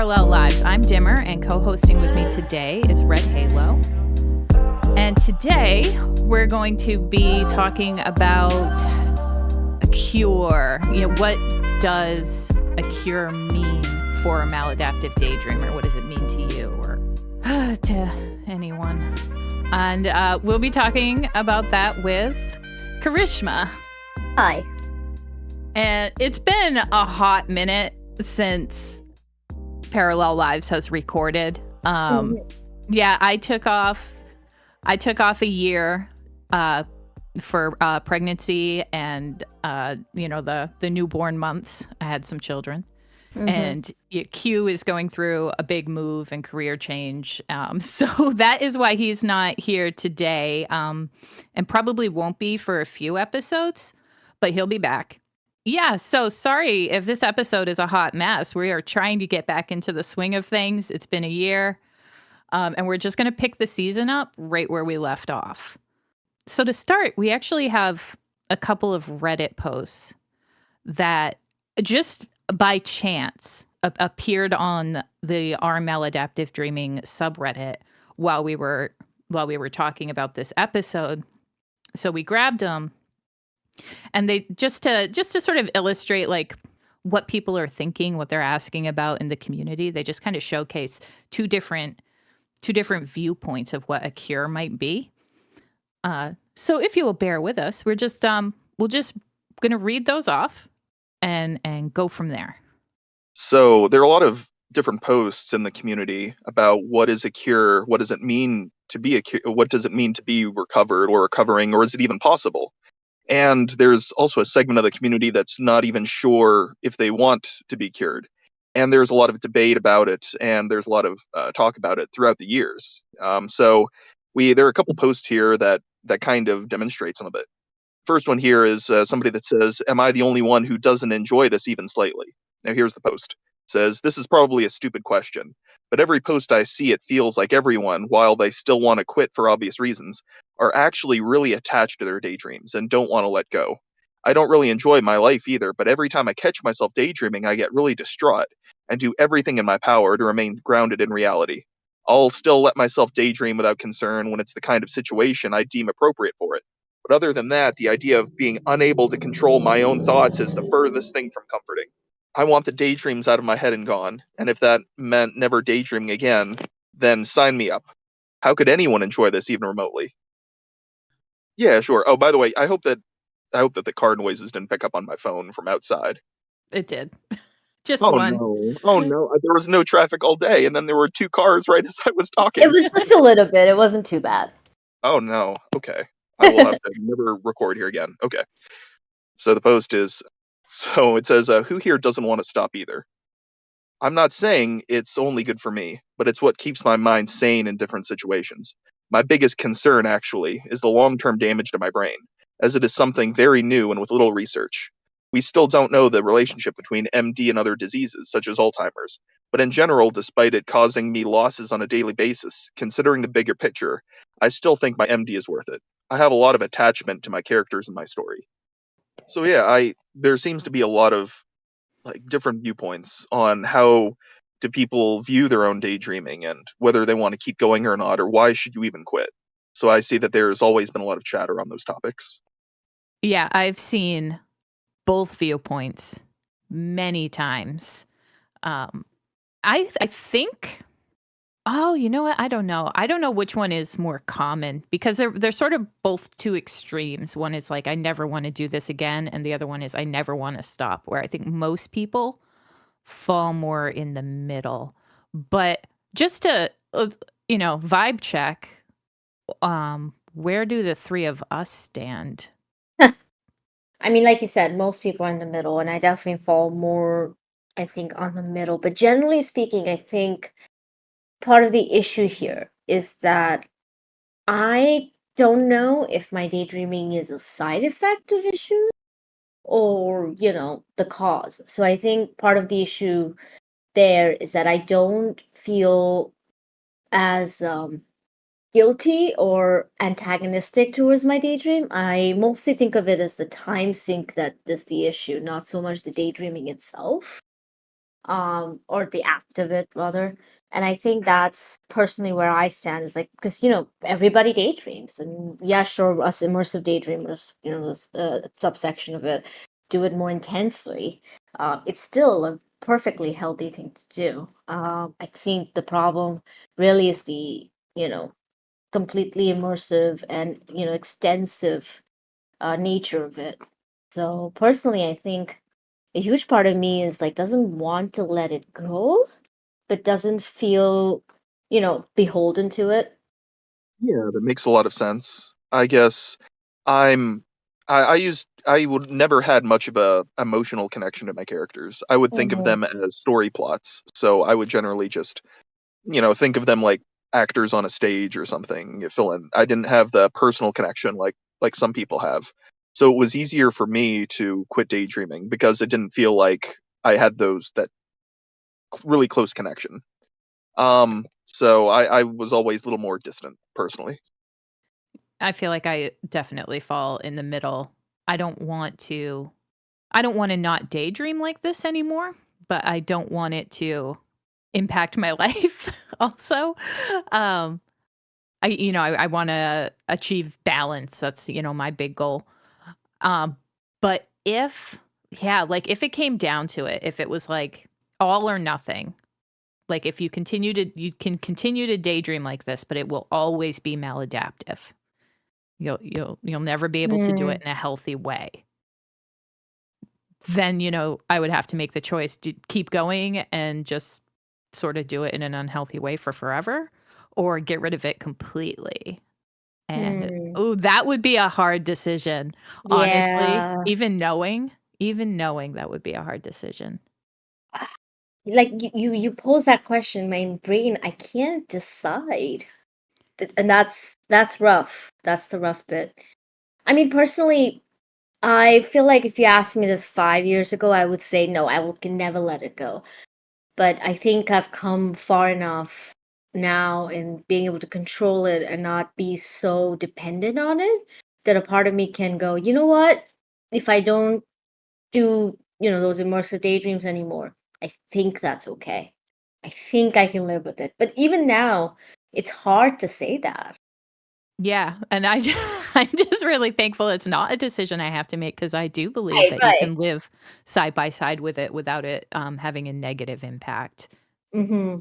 Parallel Lives. I'm Dimmer, and co-hosting with me today is Red Halo. And today we're going to be talking about a cure. What does a cure mean for a maladaptive daydreamer? What does it mean to you or to anyone? And we'll be talking about that with Karishma. Hi. And it's been a hot minute since Parallel Lives has recorded. Yeah, I took off a year for pregnancy and the newborn months. I had some children. And Q is going through a big move and career change. So that is why he's not here today, and probably won't be for a few episodes, but he'll be back. Yeah, so sorry if this episode is a hot mess. We are trying to get back into the swing of things. It's been a year, and we're just going to pick the season up right where we left off. So to start, we actually have a couple of Reddit posts that just by chance appeared on the Our Maladaptive Dreaming subreddit while we were talking about this episode. So we grabbed them. And they just to sort of illustrate like what people are thinking, what they're asking about in the community. They just kind of showcase two different viewpoints of what a cure might be. So if you will bear with us, we're just going to read those off and go from there. So there are a lot of different posts in the community about what is a cure, what does it mean to be a cure, what does it mean to be recovered or recovering, or is it even possible? And there's also a segment of the community that's not even sure if they want to be cured. And there's a lot of debate about it, and there's a lot of talk about it throughout the years. So there are a couple posts here that kind of demonstrate some of it. First one here is somebody that says, "Am I the only one who doesn't enjoy this even slightly?" Now here's the post. It says, "This is probably a stupid question, but every post I see, it feels like everyone, while they still want to quit for obvious reasons, are actually really attached to their daydreams and don't want to let go. I don't really enjoy my life either, but every time I catch myself daydreaming, I get really distraught and do everything in my power to remain grounded in reality. I'll still let myself daydream without concern when it's the kind of situation I deem appropriate for it. But other than that, the idea of being unable to control my own thoughts is the furthest thing from comforting. I want the daydreams out of my head and gone, and if that meant never daydreaming again, then sign me up. How could anyone enjoy this even remotely?" Yeah, sure. Oh, by the way, I hope that the car noises didn't pick up on my phone from outside. It did. Just Oh one. no. Oh no. There was no traffic all day, and then there were two cars right as I was talking. It was just a little bit. It wasn't too bad. Oh no. Okay. I will have to never record here again. Okay. So the post is, so it says, "Who here doesn't want to stop either? I'm not saying it's only good for me, but it's what keeps my mind sane in different situations. My biggest concern, actually, is the long-term damage to my brain, as it is something very new and with little research. We still don't know the relationship between MD and other diseases, such as Alzheimer's, but in general, despite it causing me losses on a daily basis, considering the bigger picture, I still think my MD is worth it. I have a lot of attachment to my characters in my story." So yeah, there seems to be a lot of like different viewpoints on how do people view their own daydreaming and whether they want to keep going or not, or why should you even quit. So I see that there's always been a lot of chatter on those topics. Yeah, I've seen both viewpoints many times. I think. Oh, you know what? I don't know. I don't know which one is more common because they're sort of both two extremes. One is like I never want to do this again, and the other one is I never want to stop. Where I think most people fall more in the middle. But just to vibe check, where do the three of us stand? I mean, like you said, most people are in the middle, and I definitely fall more, I think, on the middle. But generally speaking, I think part of the issue here is that I don't know if my daydreaming is a side effect of issues or, the cause. So I think part of the issue there is that I don't feel as guilty or antagonistic towards my daydream. I mostly think of it as the time sink that is the issue, not so much the daydreaming itself. or the act of it rather. And I think that's personally where I stand is like, because everybody daydreams, and yeah, sure, us immersive daydreamers, this subsection of it, do it more intensely. It's still a perfectly healthy thing to do. I think the problem really is the completely immersive and extensive nature of it. So personally, I think a huge part of me is like doesn't want to let it go, but doesn't feel, beholden to it. Yeah, that makes a lot of sense. I guess I'm I would never had much of a emotional connection to my characters. I would think of Hmm. them as story plots. So I would generally just, think of them like actors on a stage or something. Fill in. I didn't have the personal connection like some people have. So it was easier for me to quit daydreaming because it didn't feel like I had that really close connection. So I was always a little more distant personally. I feel like I definitely fall in the middle. I don't want to I don't wanna not daydream like this anymore, but I don't want it to impact my life also. Um, I wanna achieve balance. That's, my big goal. Um, but if it came down to it, if it was like all or nothing, like if you can continue to daydream like this, but it will always be maladaptive. You'll never be able to do it Mm, in a healthy way. Then, I would have to make the choice to keep going and just sort of do it in an unhealthy way for forever or get rid of it completely. And, hmm. oh, that would be a hard decision, honestly. Yeah. Even knowing that would be a hard decision. Like you pose that question, my brain, I can't decide. And that's rough. That's the rough bit. I mean, personally, I feel like if you asked me this 5 years ago, I would say no, can never let it go. But I think I've come far enough now in being able to control it and not be so dependent on it that a part of me can go, you know what? If I don't do, those immersive daydreams anymore, I think that's okay. I think I can live with it. But even now, it's hard to say that. Yeah, and I'm just really thankful it's not a decision I have to make because I do believe Right, that you right. can live side by side with it without it, having a negative impact. Hmm.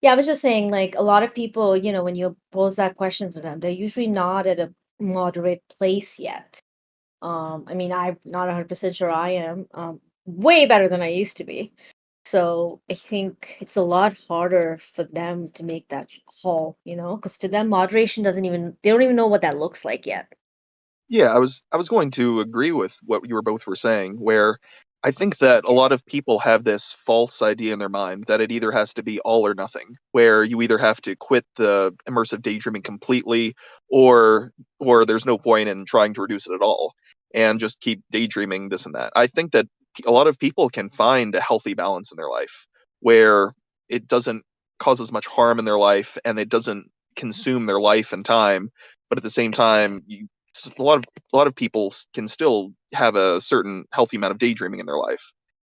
Yeah, I was just saying, like, a lot of people, when you pose that question to them, they're usually not at a moderate place yet. I mean, I'm not 100% sure I am. Way better than I used to be. So I think it's a lot harder for them to make that call, because to them, moderation they don't even know what that looks like yet. Yeah, I was going to agree with what you were both were saying, where I think that a lot of people have this false idea in their mind that it either has to be all or nothing, where you either have to quit the immersive daydreaming completely or there's no point in trying to reduce it at all and just keep daydreaming this and that. I think that a lot of people can find a healthy balance in their life where it doesn't cause as much harm in their life and it doesn't consume their life and time, but at the same time a lot of people can still have a certain healthy amount of daydreaming in their life.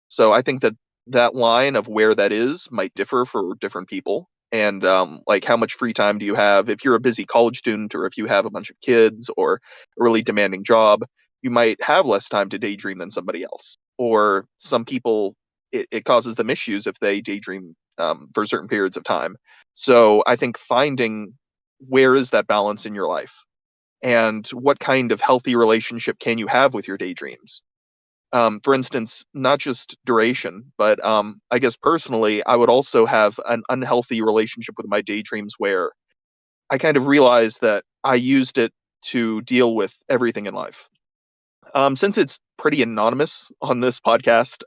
So I think that that line of where that is might differ for different people. And like how much free time do you have if you're a busy college student or if you have a bunch of kids or a really demanding job, you might have less time to daydream than somebody else. Or some people, it causes them issues if they daydream for certain periods of time. So I think finding where is that balance in your life and what kind of healthy relationship can you have with your daydreams? For instance, not just duration, but I guess personally, I would also have an unhealthy relationship with my daydreams where I kind of realized that I used it to deal with everything in life. Since it's pretty anonymous on this podcast,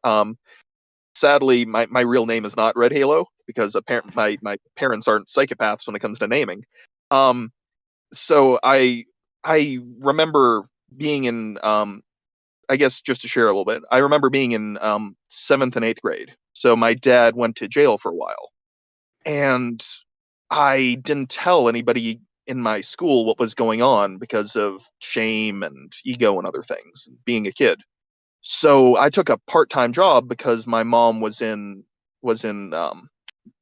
sadly, my real name is not Red Halo because my parents aren't psychopaths when it comes to naming. Um, so I remember being in I guess just to share a little bit, I remember being in seventh and eighth grade. So my dad went to jail for a while, and I didn't tell anybody in my school what was going on because of shame and ego and other things, being a kid. So I took a part-time job because my mom was in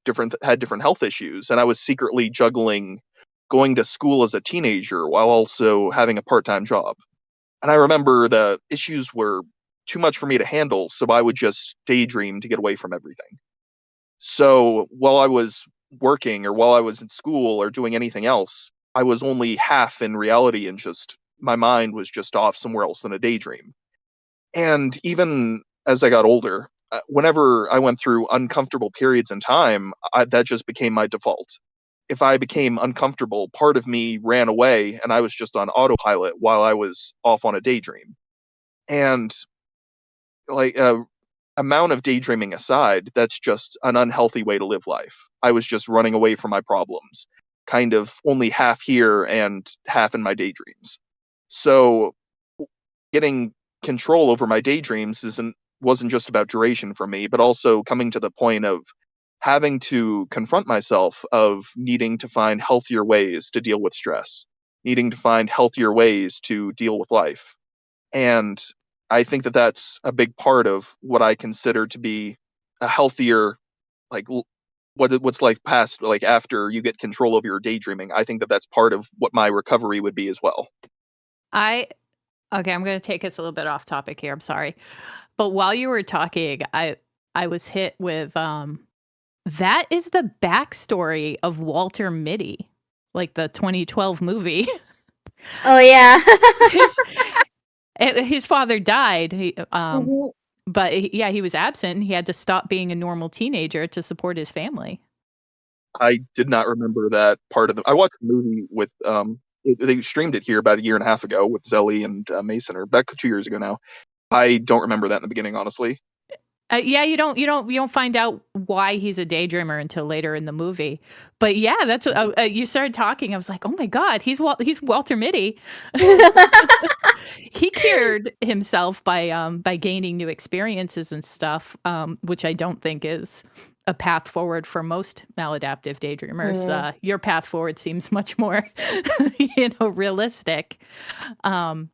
different health issues, and I was secretly juggling going to school as a teenager while also having a part-time job. And I remember the issues were too much for me to handle, so I would just daydream to get away from everything. So while I was working or while I was in school or doing anything else, I was only half in reality and just my mind was just off somewhere else in a daydream. And even as I got older, whenever I went through uncomfortable periods in time, that just became my default. If I became uncomfortable, part of me ran away and I was just on autopilot while I was off on a daydream. And like amount of daydreaming aside, that's just an unhealthy way to live life. I was just running away from my problems, kind of only half here and half in my daydreams. So getting control over my daydreams wasn't just about duration for me, but also coming to the point of having to confront myself of needing to find healthier ways to deal with stress, needing to find healthier ways to deal with life. And I think that that's a big part of what I consider to be a healthier, like what's life past, like after you get control of your daydreaming. I think that that's part of what my recovery would be as well. I Okay, I'm going to take us a little bit off topic here. I'm sorry. But while you were talking, I was hit with that is the backstory of Walter Mitty, like the 2012 movie. Oh yeah. his, his father died. Mhm. But yeah, he was absent. He had to stop being a normal teenager to support his family. I did not remember that part of the. I watched the movie with they streamed it here about a year and a half ago with Zelly and Mason, or back 2 years ago now. I don't remember that in the beginning, honestly. Yeah, you don't find out why he's a daydreamer until later in the movie. But yeah, that's you started talking. I was like, oh my god, he's Walter Mitty. He cured himself by gaining new experiences and stuff, which I don't think is a path forward for most maladaptive daydreamers. Mm. Your path forward seems much more, realistic. Um,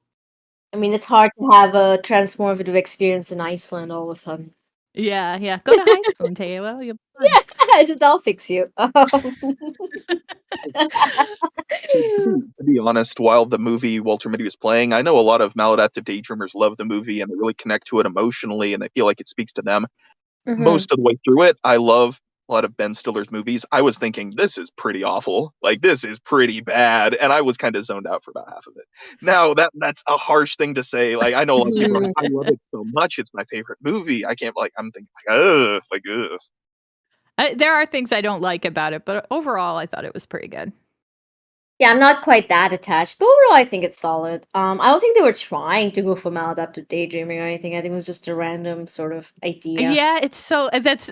I mean, it's hard to have a transformative experience in Iceland all of a sudden. yeah, yeah. Go to high school, Taylor. You'll be fine. Yeah, that'll fix you. To be honest, while the movie Walter Mitty was playing, I know a lot of maladaptive daydreamers love the movie and they really connect to it emotionally and they feel like it speaks to them. Mhm. Most of the way through it, I love a lot of Ben Stiller's movies. I was thinking, this is pretty awful. Like, this is pretty bad. And I was kind of zoned out for about half of it. Now, that's a harsh thing to say. Like, I know a lot of people are like, Mhm. I love it so much. It's my favorite movie. I can't, like, I'm thinking, ugh, like, ugh. There are things I don't like about it, but overall, I thought it was pretty good. Yeah, I'm not quite that attached, but overall, I think it's solid. I don't think they were trying to go for maladaptive daydreaming or anything. I think it was just a random sort of idea. Yeah, it's so that's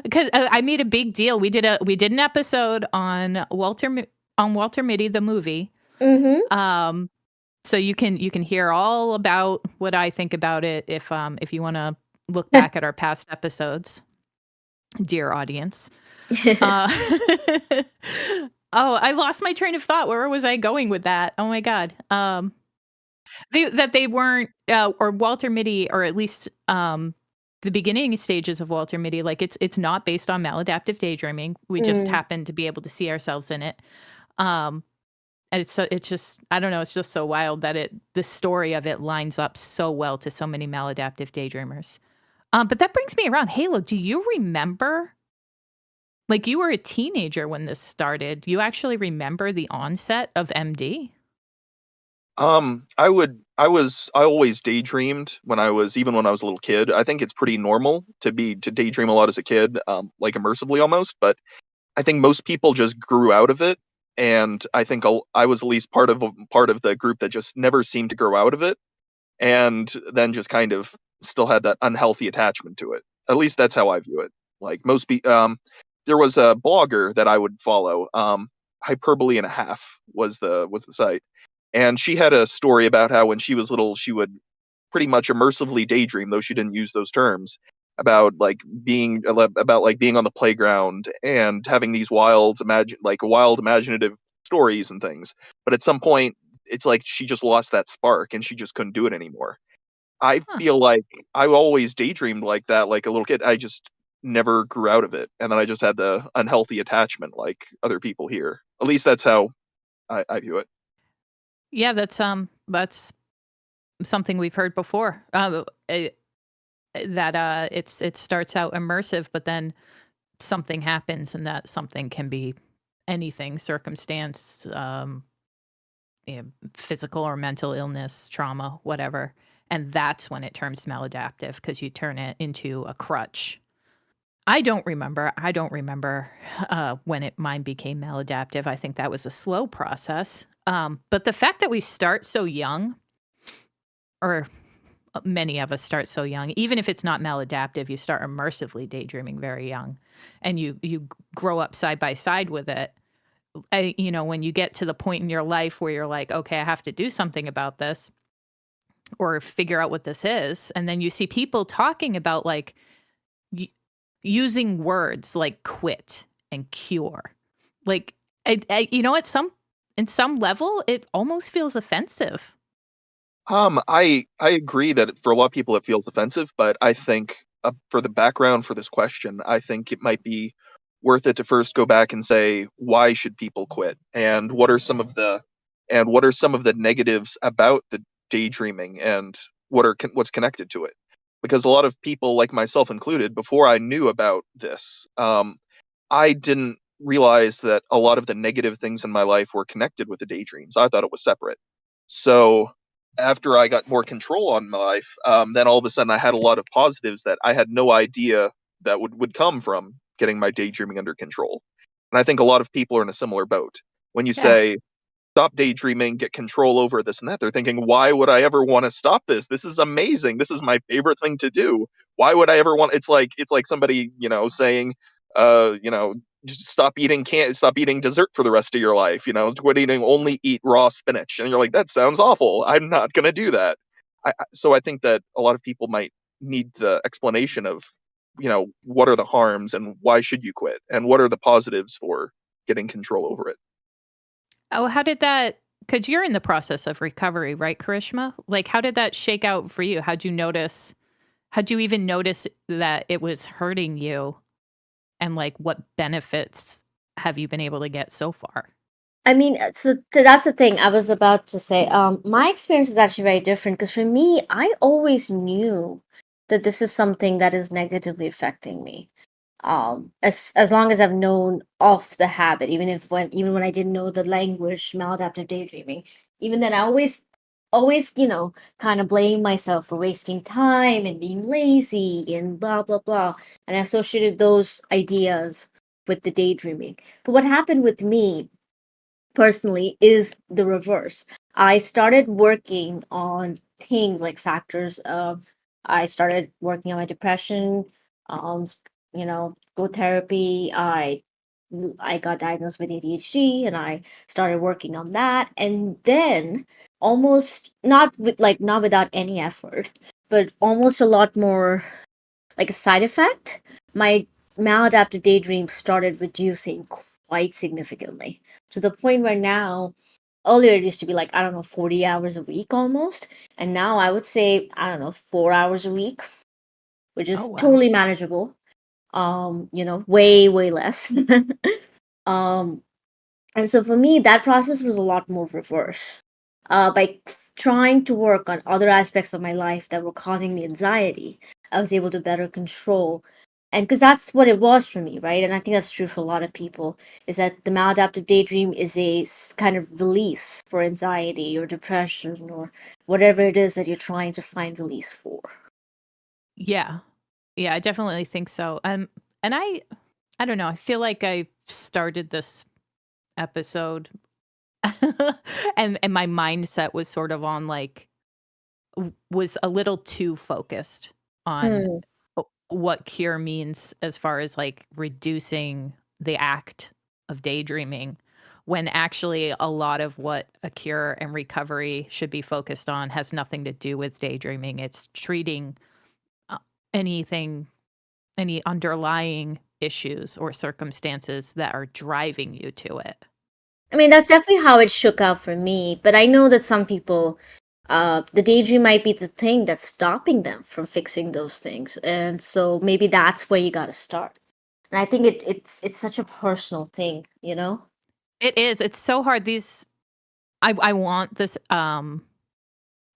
because I made a big deal. We did an episode on Walter Mitty the movie. Mhm. Um, so you can hear all about what I think about it if you want to look back at our past episodes, dear audience. Uh, oh, I lost my train of thought. Where was I going with that? Oh my god. They weren't, or Walter Mitty, or at least the beginning stages of Walter Mitty, like it's not based on maladaptive daydreaming. We just Mm. happen to be able to see ourselves in it. Um, and it's just I don't know, it's just so wild that the story of it lines up so well to so many maladaptive daydreamers. But that brings me around. Halo, do you remember? Like you were a teenager when this started. Do you actually remember the onset of MD? I always daydreamed even when I was a little kid. I think it's pretty normal to daydream a lot as a kid, like immersively almost, but I think most people just grew out of it, and I think I was at least part of the group that just never seemed to grow out of it, and then just kind of still had that unhealthy attachment to it. At least that's how I view it. Like most people, there was a blogger that I would follow. Hyperbole and a half was the site, and she had a story about how when she was little, she would pretty much immersively daydream, though she didn't use those terms, about like being on the playground and having these wild imaginative stories and things. But at some point, it's like she just lost that spark and she just couldn't do it anymore. I Huh. feel like I always daydreamed like that, like a little kid. I just never grew out of it, and then I just had the unhealthy attachment like other people here. At least that's how I view it. Yeah, that's something we've heard before. That it starts out immersive, but then something happens, and that something can be anything, circumstance, physical or mental illness, trauma, whatever. And that's when it turns maladaptive because you turn it into a crutch. I don't remember when mine became maladaptive. I think that was a slow process. But the fact that we start so young, or many of us start so young, even if it's not maladaptive, you start immersively daydreaming very young, and you grow up side by side with it. When you get to the point in your life where you're like, okay, I have to do something about this or figure out what this is, and then you see people talking about like y- using words like quit and cure, like at some level, it almost feels offensive. I agree that for a lot of people it feels offensive, but I think for the background for this question, I think it might be worth it to first go back and say why should people quit, and what are some of the negatives about the daydreaming, and what's connected to it. Because a lot of people, like myself included, before I knew about this, I didn't realize that a lot of the negative things in my life were connected with the daydreams. I thought it was separate. So after I got more control on my life, then all of a sudden I had a lot of positives that I had no idea that would come from getting my daydreaming under control. And I think a lot of people are in a similar boat. When you Yeah. say stop daydreaming, get control over this and that, they're thinking, why would I ever want to stop this? This is amazing. This is my favorite thing to do. Why would I ever want it's like somebody, saying, you know, just stop eating dessert for the rest of your life, quit eating, only eat raw spinach. And you're like, that sounds awful. I'm not gonna do that. So I think that a lot of people might need the explanation of, what are the harms and why should you quit? And what are the positives for getting control over it? Oh, how did that? Because you're in the process of recovery, right, Karishma? Like, how did that shake out for you? How'd you notice? How'd you even notice that it was hurting you? And like, what benefits have you been able to get so far? I mean, that's the thing I was about to say. My experience is actually very different because for me, I always knew that this is something that is negatively affecting me. As long as I've known of the habit, even when I didn't know the language, maladaptive daydreaming, even then I always, kind of blame myself for wasting time and being lazy and blah blah blah. And I associated those ideas with the daydreaming. But what happened with me personally is the reverse. I started working on things like factors of I started working on my depression, go therapy. I got diagnosed with ADHD and I started working on that. And then almost not without any effort, but almost a lot more like a side effect, my maladaptive daydream started reducing quite significantly to the point where now, earlier it used to be like, I don't know, 40 hours a week almost. And now I would say, I don't know, 4 hours a week, which Oh is wow. totally manageable. Way, way less. um, and so for me, that process was a lot more reverse. By trying to work on other aspects of my life that were causing me anxiety, I was able to better control. And because that's what it was for me, right? And I think that's true for a lot of people, is that the maladaptive daydream is a kind of release for anxiety or depression or whatever it is that you're trying to find release for. Yeah. Yeah, I definitely think so. And I don't know. I feel like I started this episode and my mindset was sort of on like was a little too focused on Mm, what cure means as far as like reducing the act of daydreaming, when actually a lot of what a cure and recovery should be focused on has nothing to do with daydreaming. It's treating uh, anything, any underlying issues or circumstances that are driving you to it. I mean, that's definitely how it shook out for me. But I know that some people The daydream might be the thing that's stopping them from fixing those things, and so maybe that's where you got to start. And I think it's such a personal thing, you know. It is. It's so hard. I want this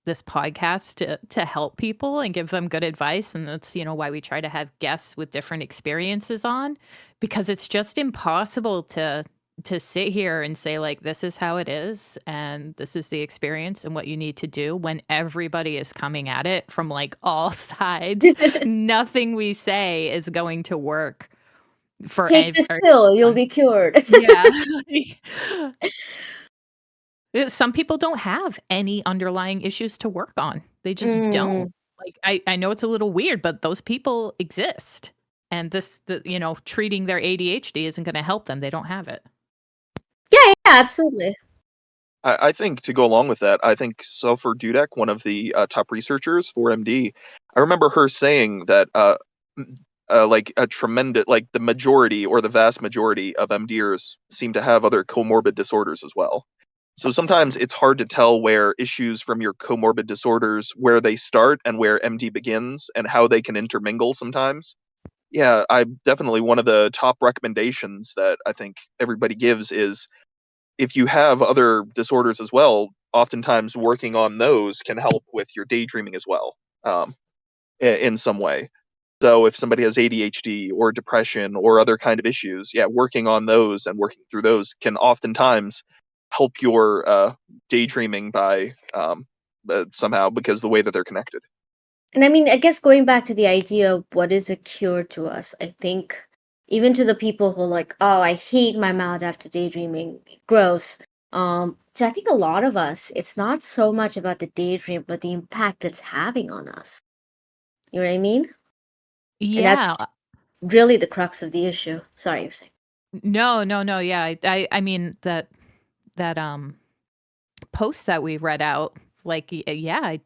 podcast to help people and give them good advice, and that's, why we try to have guests with different experiences on, because it's just impossible to sit here and say, like, this is how it is and this is the experience and what you need to do, when everybody is coming at it from like all sides. Nothing we say is going to work for Take this everyone. pill, you'll be cured. Yeah. Some people don't have any underlying issues to work on. They just don't. Mm. Like, I know it's a little weird, but those people exist. And treating their ADHD isn't going to help them. They don't have it. Yeah, absolutely. I think to go along with that, I think Sulfur Dudek, one of the top researchers for MD, I remember her saying that like a tremendous, like the majority or the vast majority of MDers seem to have other comorbid disorders as well. So sometimes it's hard to tell where issues from your comorbid disorders, where they start and where MD begins and how they can intermingle sometimes. Yeah, I definitely, one of the top recommendations that I think everybody gives is, if you have other disorders as well, oftentimes working on those can help with your daydreaming as well, in some way. So if somebody has ADHD or depression or other kind of issues, yeah, working on those and working through those can oftentimes help your daydreaming by somehow, because the way that they're connected. And I mean, I guess going back to the idea of what is a cure to us, I think even to the people who are like, oh, I hate my maladaptive daydreaming, gross. So I think a lot of us, it's not so much about the daydream, but the impact it's having on us. You know what I mean? And that's Yeah. really the crux of the issue. Sorry, you're saying. No, no, no. Yeah. I mean, that post that we read out, like, yeah,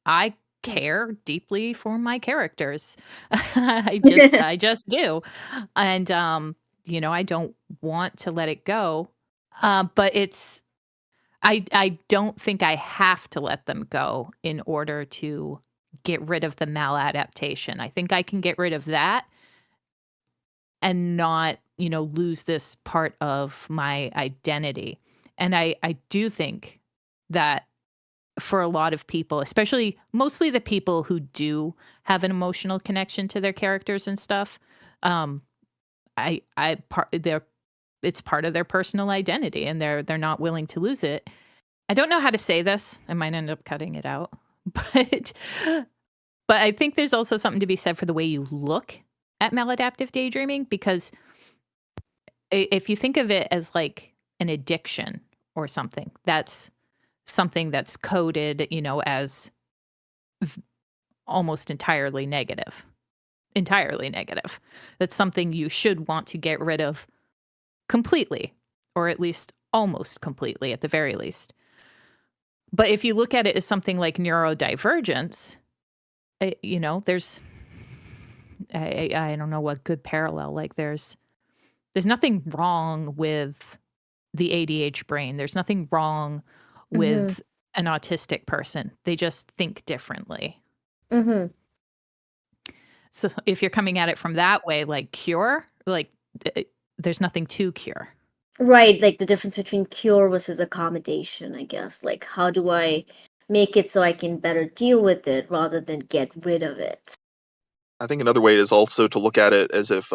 I care deeply for my characters. I just do. And I don't want to let it go. But I don't think I have to let them go in order to get rid of the maladaptation. I think I can get rid of that and not, lose this part of my identity. And I do think that for a lot of people, especially mostly the people who do have an emotional connection to their characters and stuff, um, they're it's part of their personal identity, and they're not willing to lose it. I don't know how to say this. I might end up cutting it out, but I think there's also something to be said for the way you look at maladaptive daydreaming, because if you think of it as like an addiction or something, that's something that's coded, as almost entirely negative. Entirely negative. That's something you should want to get rid of completely, or at least almost completely at the very least. But if you look at it as something like neurodivergence, there's I don't know what good parallel. Like, there's nothing wrong with the ADH brain. There's nothing wrong Mm-hmm. with an autistic person. They just think differently. Mm-hmm. So if you're coming at it from that way, like cure, like there's nothing to cure. Right, like the difference between cure versus accommodation, I guess. Like, how do I make it so I can better deal with it rather than get rid of it? I think another way is also to look at it as if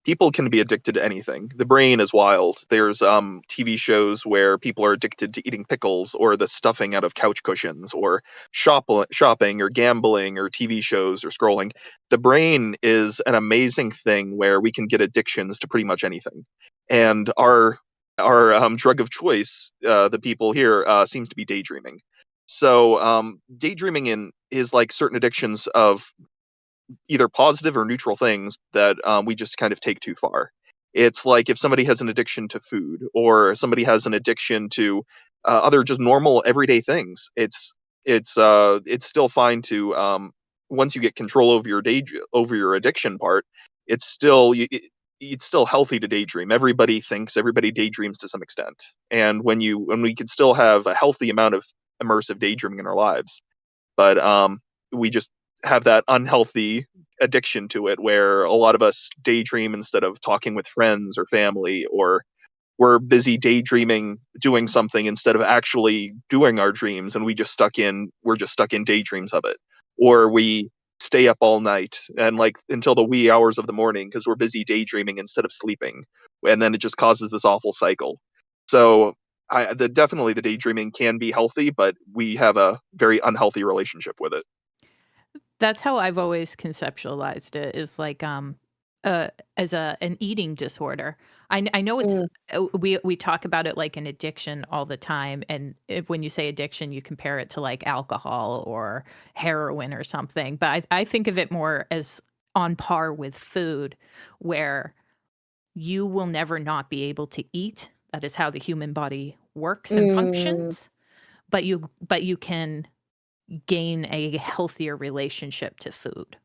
people can be addicted to anything. The brain is wild. There's TV shows where people are addicted to eating pickles or the stuffing out of couch cushions, or shopping or gambling or TV shows or scrolling. The brain is an amazing thing where we can get addictions to pretty much anything. And our drug of choice, the people here, seems to be daydreaming. So daydreaming is like certain addictions of either positive or neutral things that we just kind of take too far. It's like if somebody has an addiction to food, or somebody has an addiction to other just normal everyday things. It's still fine to, once you get control over over your addiction part. It's still it's still healthy to daydream. Everybody daydreams to some extent, and when we can still have a healthy amount of immersive daydreaming in our lives. But we just have that unhealthy addiction to it where a lot of us daydream instead of talking with friends or family, or we're busy daydreaming doing something instead of actually doing our dreams, and we're just stuck in daydreams of it. Or we stay up all night and like until the wee hours of the morning because we're busy daydreaming instead of sleeping, and then it just causes this awful cycle. So definitely the daydreaming can be healthy, but we have a very unhealthy relationship with it. That's how I've always conceptualized it, is like, as an eating disorder. I know it's Mm, we talk about it like an addiction all the time, and when you say addiction, you compare it to like alcohol or heroin or something. But I think of it more as on par with food, where you will never not be able to eat. That is how the human body works and mm. functions. But you can gain a healthier relationship to food.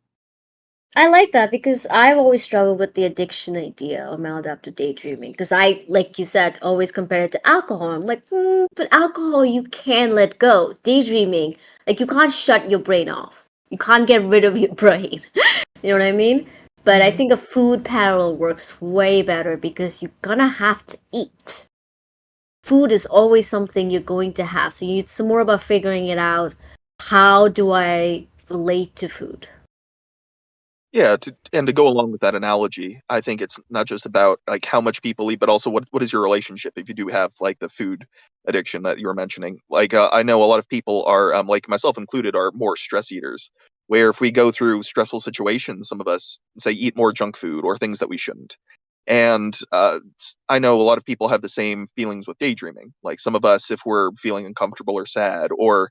I like that because I've always struggled with the addiction idea of maladaptive daydreaming. Because I, like you said, always compare it to alcohol. I'm like, but alcohol you can let go. Daydreaming, like you can't shut your brain off. You can't get rid of your brain. You know what I mean? But I Mhm. think a food parallel works way better because you're gonna have to eat. Food is always something you're going to have. So it's more about figuring it out. How do I relate to food? Yeah, and to go along with that analogy, I think it's not just about like how much people eat, but also what is your relationship if you do have like the food addiction that you were mentioning. Like I know a lot of people are, like myself included, are more stress eaters. Where if we go through stressful situations, some of us say eat more junk food or things that we shouldn't. And I know a lot of people have the same feelings with daydreaming. Like some of us, if we're feeling uncomfortable or sad, or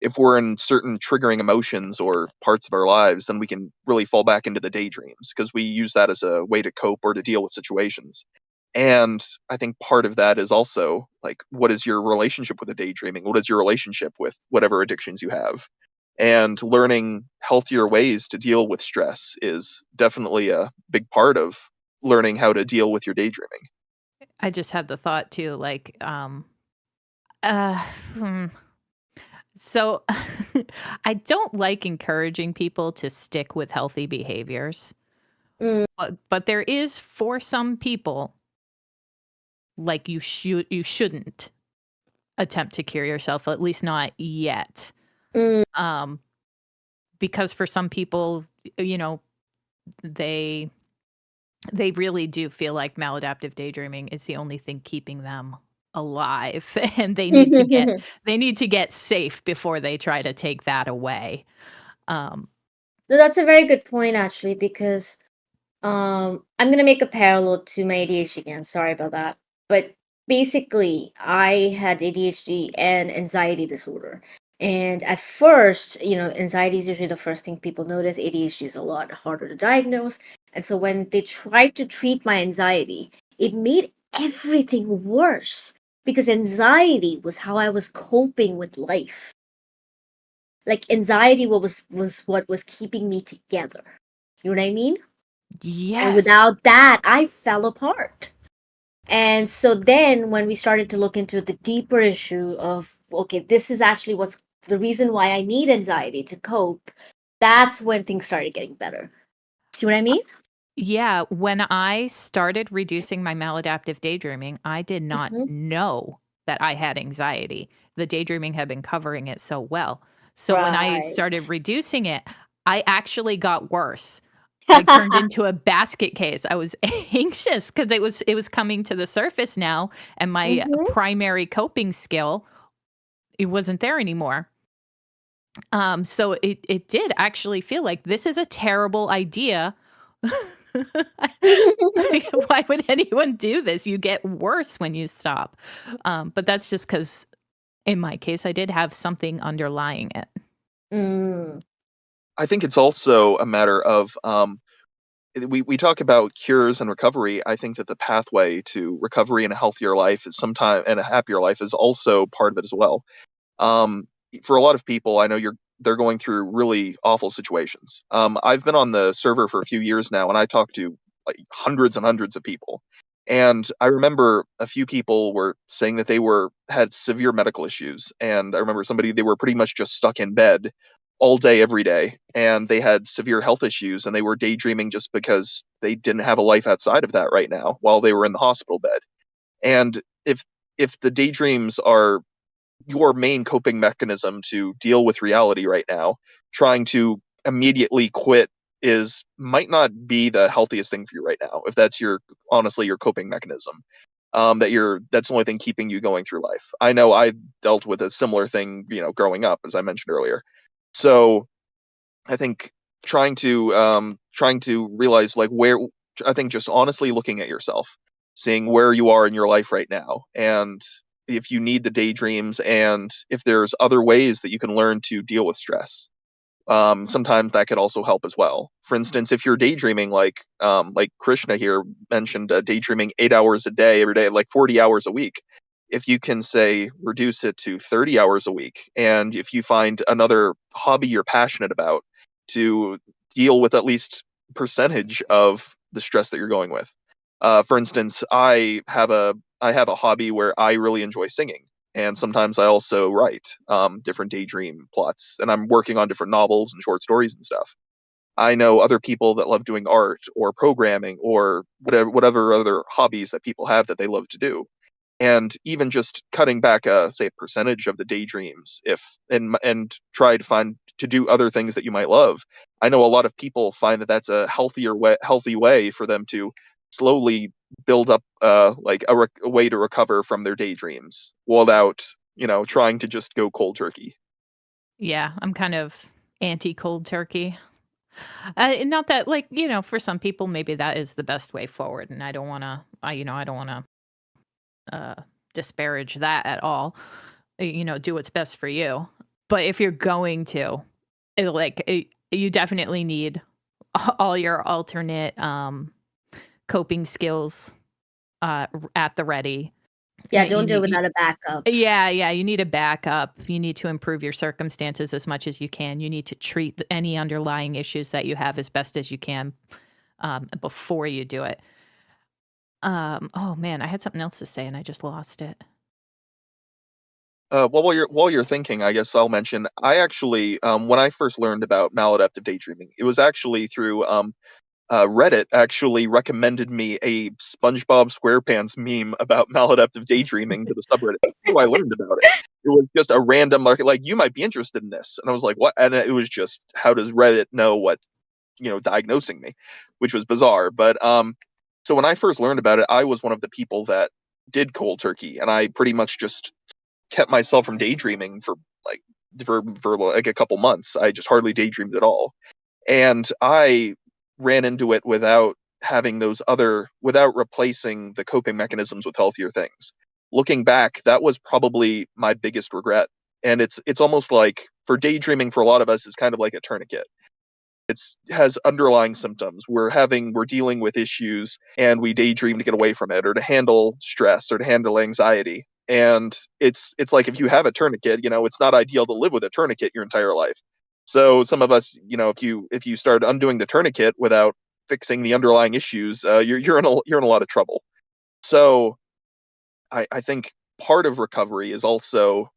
if we're in certain triggering emotions or parts of our lives, then we can really fall back into the daydreams because we use that as a way to cope or to deal with situations. And I think part of that is also like, what is your relationship with the daydreaming? What is your relationship with whatever addictions you have? And learning healthier ways to deal with stress is definitely a big part of learning how to deal with your daydreaming. I just had the thought too, like, uh, hmm, so I don't like encouraging people to stick with healthy behaviors, Mm, but there is, for some people, like you shouldn't attempt to cure yourself, at least not yet. mm. Um, because for some people, you know, they they really do feel like maladaptive daydreaming is the only thing keeping them alive, and they need to get safe before they try to take that away. Um, No, that's a very good point actually, because I'm gonna make a parallel to my ADHD again. Sorry about that. But basically, I had ADHD and anxiety disorder. And at first, anxiety is usually the first thing people notice. ADHD is a lot harder to diagnose. And so when they tried to treat my anxiety, it made everything worse because anxiety was how I was coping with life. Like anxiety was what was keeping me together. You know what I mean? And yes. without that, I fell apart. And so then when we started to look into the deeper issue of, okay, this is actually what's the reason why I need anxiety to cope, that's when things started getting better. See what I mean? Yeah, when I started reducing my maladaptive daydreaming, I did not Hmm. know that I had anxiety. The daydreaming had been covering it so well. So when I started Right. reducing it, I actually got worse. I turned into a basket case. I was anxious because it was coming to the surface now, and my Hmm. primary coping skill, it wasn't there anymore. So it did actually feel like this is a terrible idea. Why would anyone do this? You get worse when you stop. But that's just because, in my case, I did have something underlying it. Mm. I think it's also a matter of we talk about cures and recovery. I think that the pathway to recovery and a healthier life is sometime and a happier life is also part of it as well. Um, for a lot of people, I know they're going through really awful situations. I've been on the server for a few years now, and I talk to like hundreds and hundreds of people. And I remember a few people were saying that they had severe medical issues. And I remember they were pretty much just stuck in bed all day, every day. And they had severe health issues and they were daydreaming just because they didn't have a life outside of that right now while they were in the hospital bed. And if the daydreams are your main coping mechanism to deal with reality right now, trying to immediately quit might not be the healthiest thing for you right now. If that's honestly your coping mechanism, that's the only thing keeping you going through life. I know I dealt with a similar thing, growing up, as I mentioned earlier. So I think trying to realize like where I think just honestly looking at yourself, seeing where you are in your life right now, and if you need the daydreams, and if there's other ways that you can learn to deal with stress. Sometimes that could also help as well. For instance, if you're daydreaming, like Krishna here mentioned, daydreaming 8 hours a day, every day, like 40 hours a week. If you can say reduce it to 30 hours a week, and if you find another hobby you're passionate about to deal with at least percentage of the stress that you're going with. For instance, I have a hobby where I really enjoy singing, and sometimes I also write different daydream plots, and I'm working on different novels and short stories and stuff. I know other people that love doing art or programming or whatever other hobbies that people have that they love to do. And even just cutting back say a percentage of the daydreams, if and try to do other things that you might love. I know a lot of people find that that's a healthy way for them to slowly build up like a way to recover from their daydreams without trying to just go cold turkey. Yeah, I'm kind of anti cold turkey. Not that, like, for some people, maybe that is the best way forward. And I don't want to, I don't want to disparage that at all. Do what's best for you. But if you're going to, you definitely need all your alternate coping skills at the ready. Yeah, You don't do it need, without a backup. yeah, you need a backup. You need to improve your circumstances as much as you can. You need to treat any underlying issues that you have as best as you can before you do it. Oh man, I had something else to say and I just lost it. Well, while you're thinking, I guess I'll mention I actually when I first learned about maladaptive daydreaming, it was actually through Reddit actually recommended me a SpongeBob SquarePants meme about maladaptive daydreaming to the subreddit. That's how I learned about it. It was just a random market, like, you might be interested in this, and I was like, what? And it was just, how does Reddit know what diagnosing me, which was bizarre. But so when I first learned about it, I was one of the people that did cold turkey, and I pretty much just kept myself from daydreaming like for like a couple months. I just hardly daydreamed at all, and I ran into it without replacing the coping mechanisms with healthier things. Looking back, that was probably my biggest regret. And it's almost like, for daydreaming, for a lot of us, is kind of like a tourniquet. Has underlying symptoms. We're dealing with issues, and we daydream to get away from it, or to handle stress, or to handle anxiety. And it's like, if you have a tourniquet, it's not ideal to live with a tourniquet your entire life. So some of us, if you start undoing the tourniquet without fixing the underlying issues, you're in a lot of trouble. So I think part of recovery is also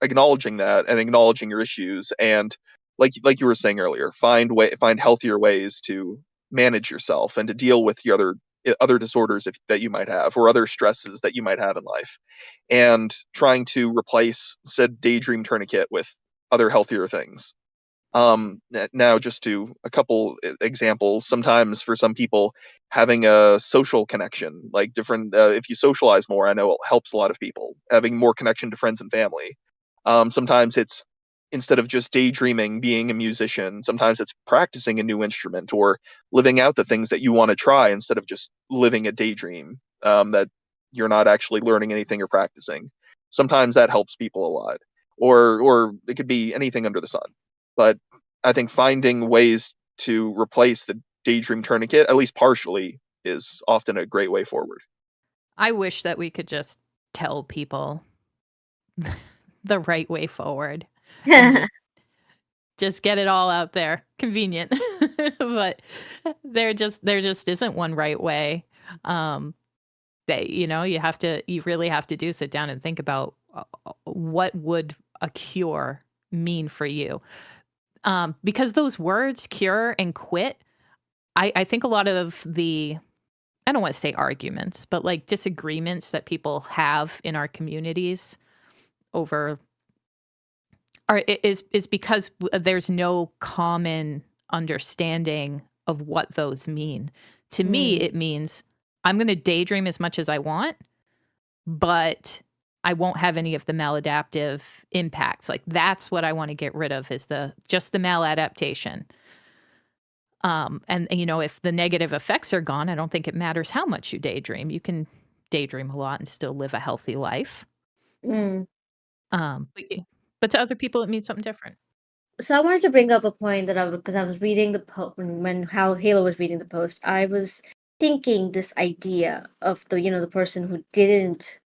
acknowledging that, and acknowledging your issues, and like you were saying earlier, find healthier ways to manage yourself and to deal with the other disorders that you might have, or other stresses that you might have in life, and trying to replace said daydream tourniquet with other healthier things. Now, just to a couple examples, sometimes for some people, having a social connection, like different, if you socialize more, I know it helps a lot of people, having more connection to friends and family. Sometimes it's, instead of just daydreaming being a musician, sometimes it's practicing a new instrument, or living out the things that you want to try, instead of just living a daydream that you're not actually learning anything or practicing. Sometimes that helps people a lot. Or it could be anything under the sun. But I think finding ways to replace the daydream tourniquet, at least partially, is often a great way forward. I wish that we could just tell people the right way forward and just get it all out there. Convenient. But there just isn't one right way. that, you really have to do sit down and think about what would a cure mean for you. Because those words cure and quit, I think a lot of the, I don't want to say arguments, but like disagreements that people have in our communities over is because there's no common understanding of what those mean. To me, Mm, it means I'm going to daydream as much as I want, but I won't have any of the maladaptive impacts. Like that's what I want to get rid of is just the maladaptation. And if the negative effects are gone, I don't think it matters how much you daydream. You can daydream a lot and still live a healthy life. mm. But to other people, it means something different. So I wanted to bring up a point that because I was reading the post when Halo was reading the post, I was thinking this idea of the person who didn't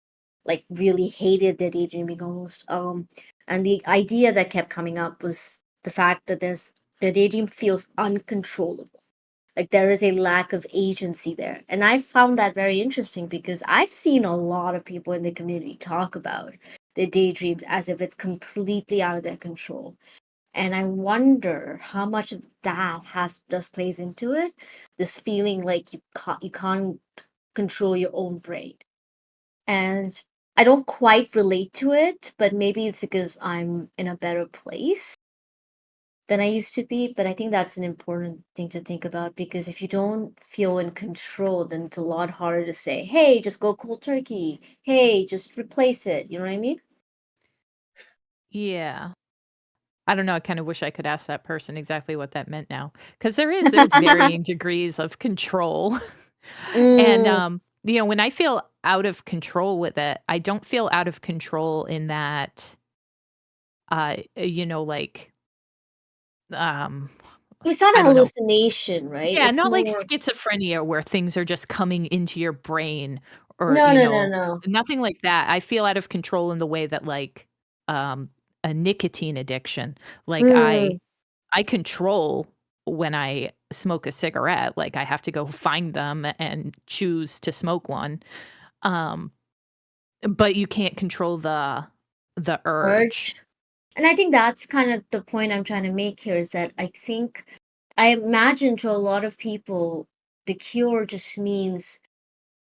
like really hated their daydreaming almost. And the idea that kept coming up was the fact that the daydream feels uncontrollable. Like there is a lack of agency there. And I found that very interesting because I've seen a lot of people in the community talk about their daydreams as if it's completely out of their control. And I wonder how much of that has just plays into it. This feeling like you can't control your own brain. And I don't quite relate to it, but maybe it's because I'm in a better place than I used to be. But I think that's an important thing to think about because if you don't feel in control, then it's a lot harder to say, hey, just go cold turkey. Hey, just replace it. You know what I mean? Yeah. I don't know. I kind of wish I could ask that person exactly what that meant now, because there's varying degrees of control. And Mm, when I feel out of control with it, I don't feel out of control in that, like, um, it's not a I don't know. hallucination, right? Yeah, It's not like more. schizophrenia where things are just coming into your brain or, No, no, no, no. nothing like that. I feel out of control in the way that like um a nicotine addiction. Like Mm, I control when I smoke a cigarette, like I have to go find them and choose to smoke one. Um but you can't control the urge. urge. And I think that's kind of the point I'm trying to make here is that I imagine to a lot of people, the cure just means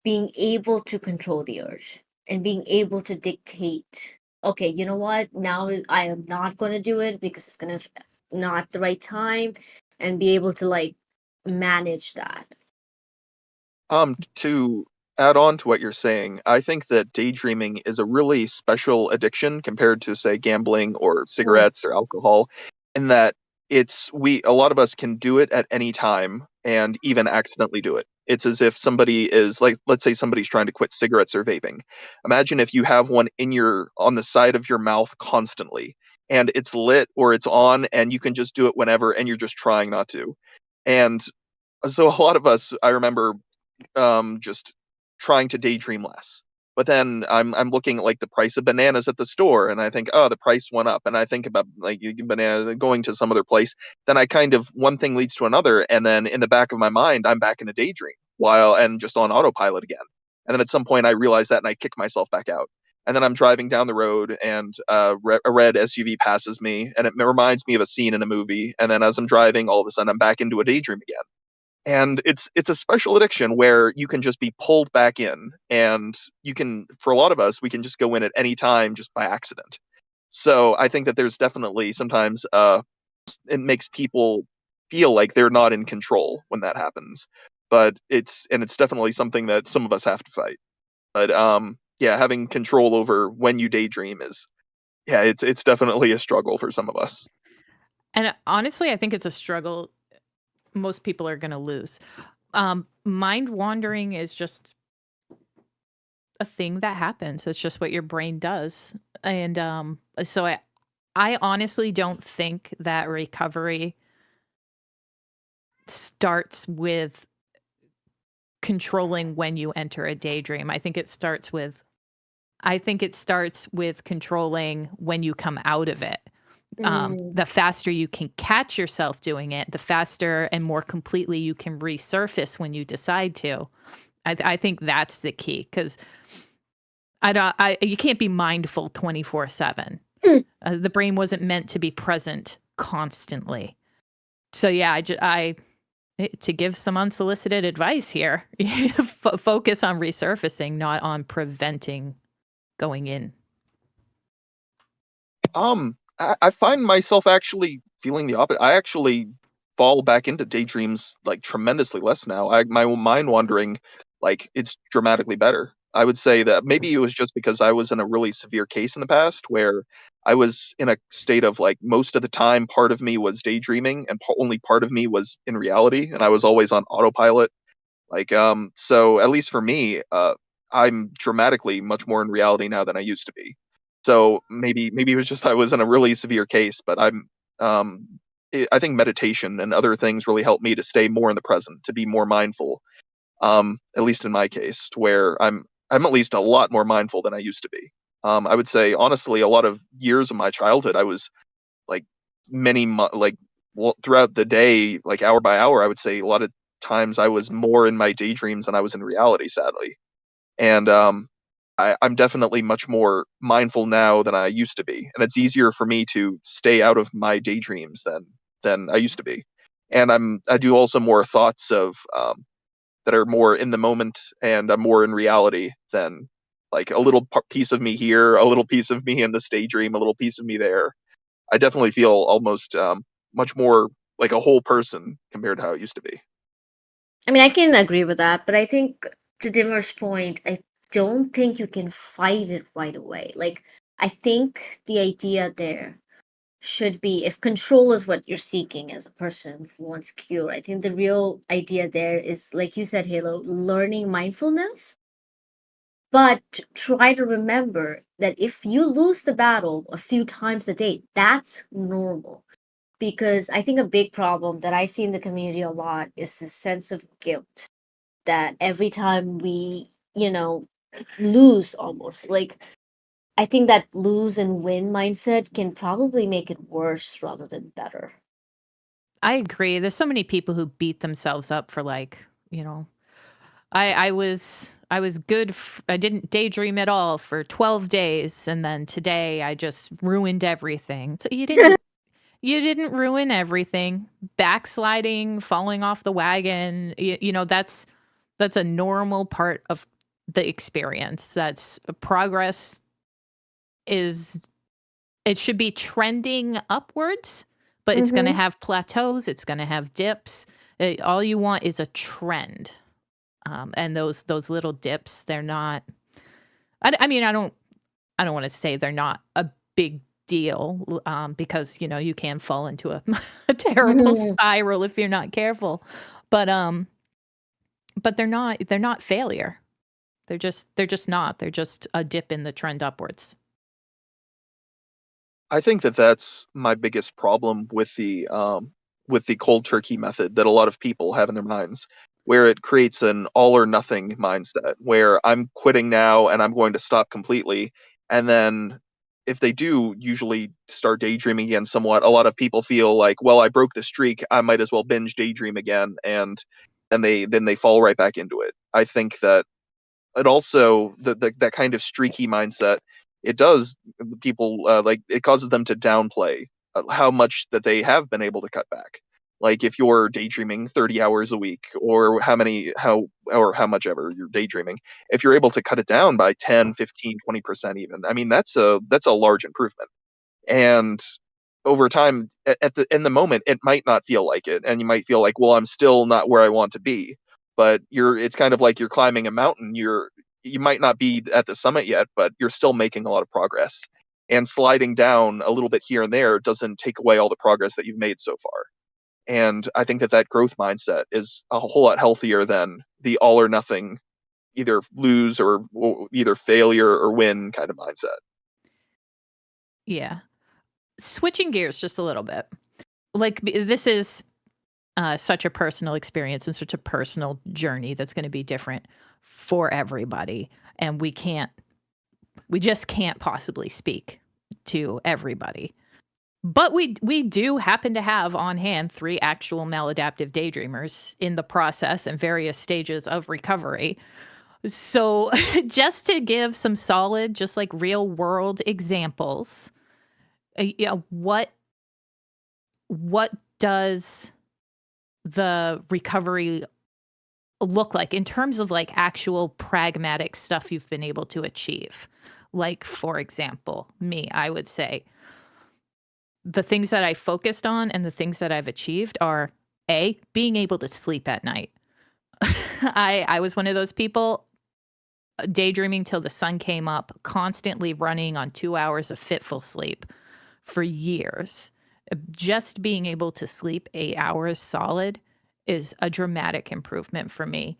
being able to control the urge and being able to dictate, okay, you know what? Now I am not going to do it because it's going to not the right time and be able to like manage that. To add on to what you're saying, I think that daydreaming is a really special addiction compared to, say, gambling or Mm, cigarettes or alcohol, in that a lot of us can do it at any time and even accidentally do it. It's as if somebody is like, let's say somebody's trying to quit cigarettes or vaping. Imagine if you have one on the side of your mouth constantly and it's lit or it's on and you can just do it whenever and you're just trying not to. And so a lot of us, I remember just trying to daydream less. But then I'm looking at like the price of bananas at the store, and I think, oh, the price went up, and I think about like you get bananas and going to some other place. Then I kind of one thing leads to another, and then in the back of my mind, I'm back in a daydream while and just on autopilot again. And then at some point, I realize that, and I kick myself back out. And then I'm driving down the road, and a red SUV passes me, and it reminds me of a scene in a movie. And then as I'm driving, all of a sudden, I'm back into a daydream again, and it's a special addiction where you can just be pulled back in, and you can, for a lot of us, we can just go in at any time just by accident. So I think that there's definitely sometimes it makes people feel like they're not in control when that happens, but it's definitely something that some of us have to fight. But yeah, having control over when you daydream is, yeah, it's definitely a struggle for some of us. And honestly, I think it's a struggle most people are going to lose. Mind wandering is just a thing that happens. It's just what your brain does. And so I honestly don't think that recovery starts with controlling when you enter a daydream. I think it starts with controlling when you come out of it. mm, The faster you can catch yourself doing it, the faster and more completely you can resurface when you decide to. I think that's the key because you can't be mindful 24/7. Mm. The brain wasn't meant to be present constantly. So yeah, to give some unsolicited advice here, focus on resurfacing, not on preventing going in. I find myself actually feeling the opposite. I actually fall back into daydreams like tremendously less now. My mind wandering, like it's dramatically better. I would say that maybe it was just because I was in a really severe case in the past where I was in a state of like most of the time part of me was daydreaming and only part of me was in reality, and I was always on autopilot. Like so at least for me, I'm dramatically much more in reality now than I used to be. So maybe it was just I was in a really severe case, but um I think meditation and other things really help me to stay more in the present, to be more mindful. At least in my case, to where I'm at least a lot more mindful than I used to be. I would say honestly, a lot of years of my childhood, I was like like throughout the day, like hour by hour, I would say a lot of times I was more in my daydreams than I was in reality, sadly. And I'm definitely much more mindful now than I used to be, and it's easier for me to stay out of my daydreams than I used to be. And I do also more thoughts of that are more in the moment, and I'm more in reality than like a little piece of me here, a little piece of me in this daydream, a little piece of me there. I definitely feel almost much more like a whole person compared to how it used to be. I mean, I can agree with that, but I think to Dimmer's point, I don't think you can fight it right away. Like, I think the idea there should be if control is what you're seeking as a person who wants cure, I think the real idea there is, like you said, Halo, learning mindfulness. But try to remember that if you lose the battle a few times a day, that's normal. Because I think a big problem that I see in the community a lot is this sense of guilt that every time we, lose almost, like, I think that lose and win mindset can probably make it worse rather than better. I agree. There's so many people who beat themselves up for like, you know, I was good. I didn't daydream at all for 12 days, and then today I just ruined everything. So you didn't ruin everything. Backsliding, falling off the wagon, that's a normal part of the experience. That's progress is it should be trending upwards, but it's going to Mm-hmm. have plateaus, it's going to have dips. All you want is a trend. And those little dips, they're not I mean, I don't want to say they're not a big deal, because you can fall into a, a terrible Mm-hmm. spiral if you're not careful. But they're not failure. They're just not. They're just a dip in the trend upwards. I think that that's my biggest problem with the cold turkey method that a lot of people have in their minds, where it creates an all or nothing mindset, where I'm quitting now and I'm going to stop completely. And then if they do usually start daydreaming again somewhat, a lot of people feel like, well, I broke the streak, I might as well binge daydream again, and then they fall right back into it. I think that it also that kind of streaky mindset, it does people like it causes them to downplay how much that they have been able to cut back. Like if you're daydreaming 30 hours a week, or how much ever you're daydreaming, if you're able to cut it down by 10, 15, 20% even, I mean that's a large improvement. And over time, at the in the moment, it might not feel like it, and you might feel like, well, I'm still not where I want to be. But it's kind of like you're climbing a mountain. You might not be at the summit yet, but you're still making a lot of progress. And sliding down a little bit here and there doesn't take away all the progress that you've made so far. And I think that that growth mindset is a whole lot healthier than the all or nothing, either lose or either failure or win kind of mindset. Yeah. Switching gears just a little bit. Like this is such a personal experience and such a personal journey that's going to be different for everybody, and we just can't possibly speak to everybody. But we do happen to have on hand 3 actual maladaptive daydreamers in the process and various stages of recovery. So, just to give some solid, just like real world examples, what does the recovery look like in terms of like actual pragmatic stuff you've been able to achieve? Like, for example, me, I would say the things that I focused on and the things that I've achieved are A, being able to sleep at night. I was one of those people daydreaming till the sun came up, constantly running on 2 hours of fitful sleep for years. Just being able to sleep 8 hours solid is a dramatic improvement for me,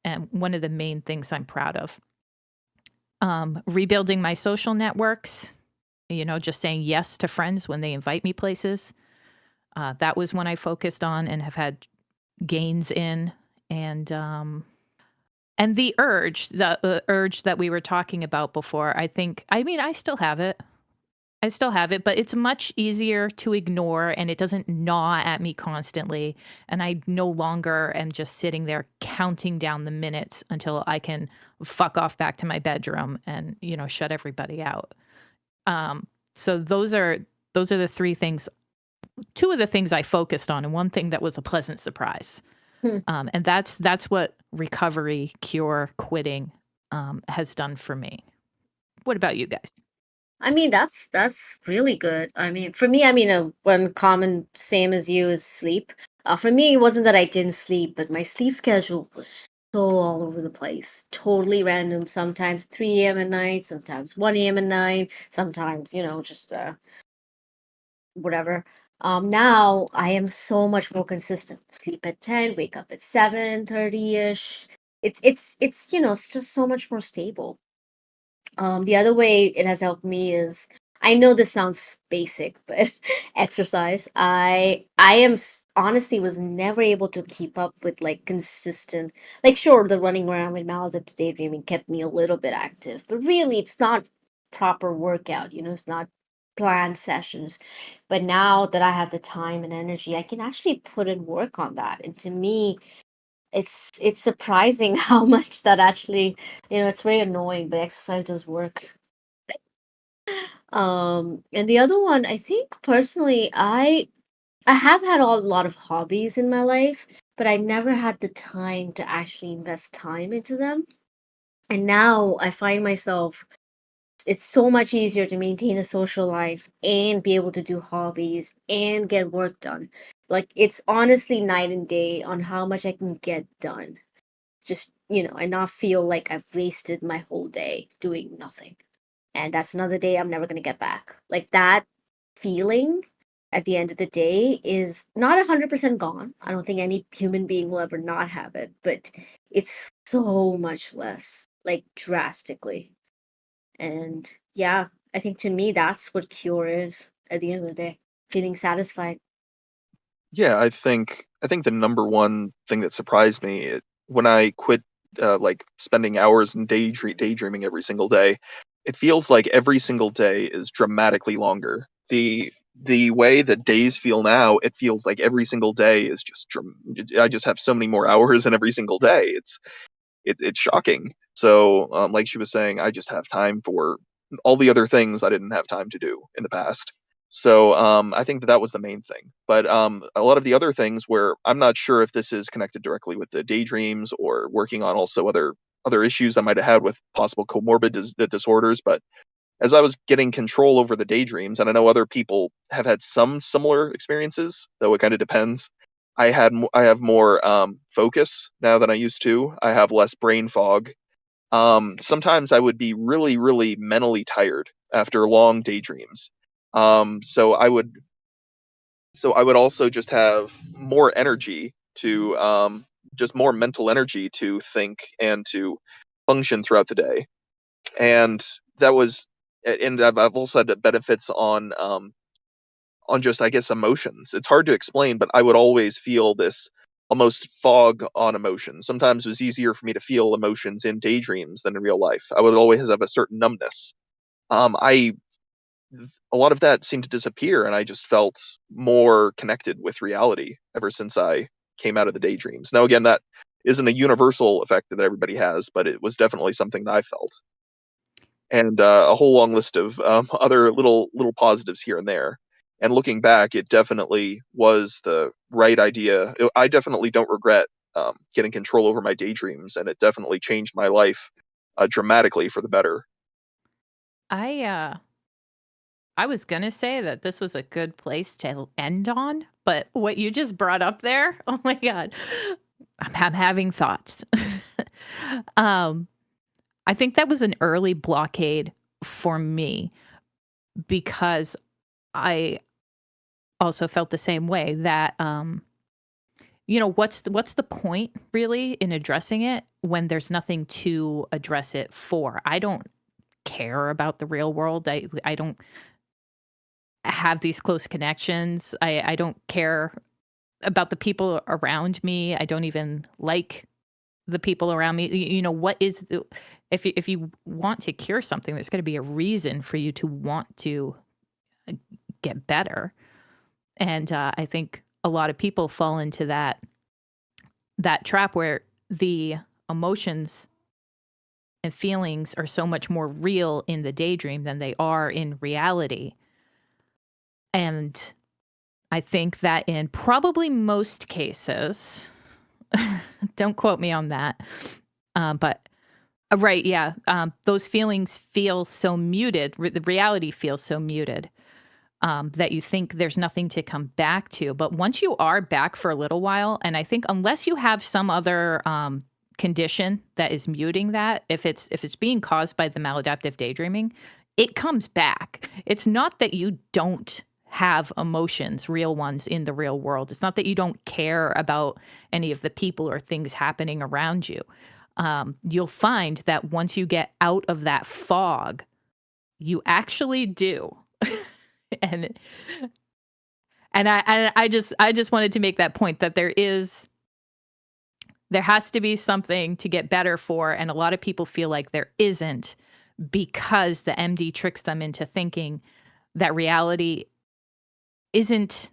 and one of the main things I'm proud of. Rebuilding my social networks, just saying yes to friends when they invite me places. That was one I focused on and have had gains in. And the urge that we were talking about before, I still have it. I still have it, but it's much easier to ignore and it doesn't gnaw at me constantly. And I no longer am just sitting there counting down the minutes until I can fuck off back to my bedroom and, shut everybody out. So those are the 3 things, 2 of the things I focused on and one thing that was a pleasant surprise. Hmm. And that's what recovery, cure, quitting has done for me. What about you guys? I mean, that's really good. I mean, for me, one common same as you is sleep. For me, it wasn't that I didn't sleep, but my sleep schedule was so all over the place, totally random. Sometimes 3 a.m. at night, sometimes 1 a.m. at night, sometimes just whatever. Now I am so much more consistent. Sleep at 10, wake up at 7:30 ish. It's just so much more stable. The other way it has helped me is, I know this sounds basic, but exercise. Honestly was never able to keep up with like consistent, like sure, the running around with maladaptive daydreaming kept me a little bit active, but really it's not proper workout, it's not planned sessions. But now that I have the time and energy, I can actually put in work on that. And to me, it's surprising how much that actually, it's very annoying, but exercise does work. And the other one, I think personally, I have had a lot of hobbies in my life, but I never had the time to actually invest time into them. And now I find myself, it's so much easier to maintain a social life and be able to do hobbies and get work done. Like it's honestly night and day on how much I can get done. Just, and not feel like I've wasted my whole day doing nothing. And that's another day I'm never going to get back. Like that feeling at the end of the day is not 100% gone. I don't think any human being will ever not have it, but it's so much less, like drastically. And yeah, I think to me, that's what cure is at the end of the day, feeling satisfied. Yeah, I think the number one thing that surprised me when I quit, like spending hours in daydreaming every single day, it feels like every single day is dramatically longer. The way that days feel now, it feels like every single day is I just have so many more hours in every single day. It's shocking. So, like she was saying, I just have time for all the other things I didn't have time to do in the past. So, I think that was the main thing. But a lot of the other things where I'm not sure if this is connected directly with the daydreams or working on also other issues I might have had with possible comorbid disorders. But as I was getting control over the daydreams, and I know other people have had some similar experiences, though it kind of depends. I have more focus now than I used to. I have less brain fog. Sometimes I would be really, really mentally tired after long daydreams. Um, so I would so I would also just have more energy to just more mental energy to think and to function throughout the day. And that was and I've also had the benefits on just, I guess, emotions. It's hard to explain, but I would always feel this almost fog on emotions. Sometimes it was easier for me to feel emotions in daydreams than in real life. I would always have a certain numbness. I a lot of that seemed to disappear, and I just felt more connected with reality ever since I came out of the daydreams. Now, again, that isn't a universal effect that everybody has, but it was definitely something that I felt. And a whole long list of other little positives here and there. And looking back, it definitely was the right idea. I definitely don't regret getting control over my daydreams, and it definitely changed my life dramatically for the better. I I was gonna say that this was a good place to end on, but what you just brought up there, oh my god, I'm having thoughts. um, I think that was an early blockade for me because I also felt the same way that what's the point really in addressing it when there's nothing to address it for? I don't care about the real world. I don't have these close connections. I don't care about the people around me. I don't even like the people around me. What is if you want to cure something, there's going to be a reason for you to want to uh, get better. And I think a lot of people fall into that trap where the emotions and feelings are so much more real in the daydream than they are in reality. And I think that in probably most cases, don't quote me on that, but right, yeah, those feelings feel so muted. The reality feels so muted that you think there's nothing to come back to. But once you are back for a little while, and I think unless you have some other condition that is muting that, if it's being caused by the maladaptive daydreaming, it comes back. It's not that you don't have emotions, real ones in the real world. It's not that you don't care about any of the people or things happening around you. You'll find that once you get out of that fog, you actually do. and and I just wanted to make that point that there has to be something to get better for, and a lot of people feel like there isn't because the MD tricks them into thinking that reality isn't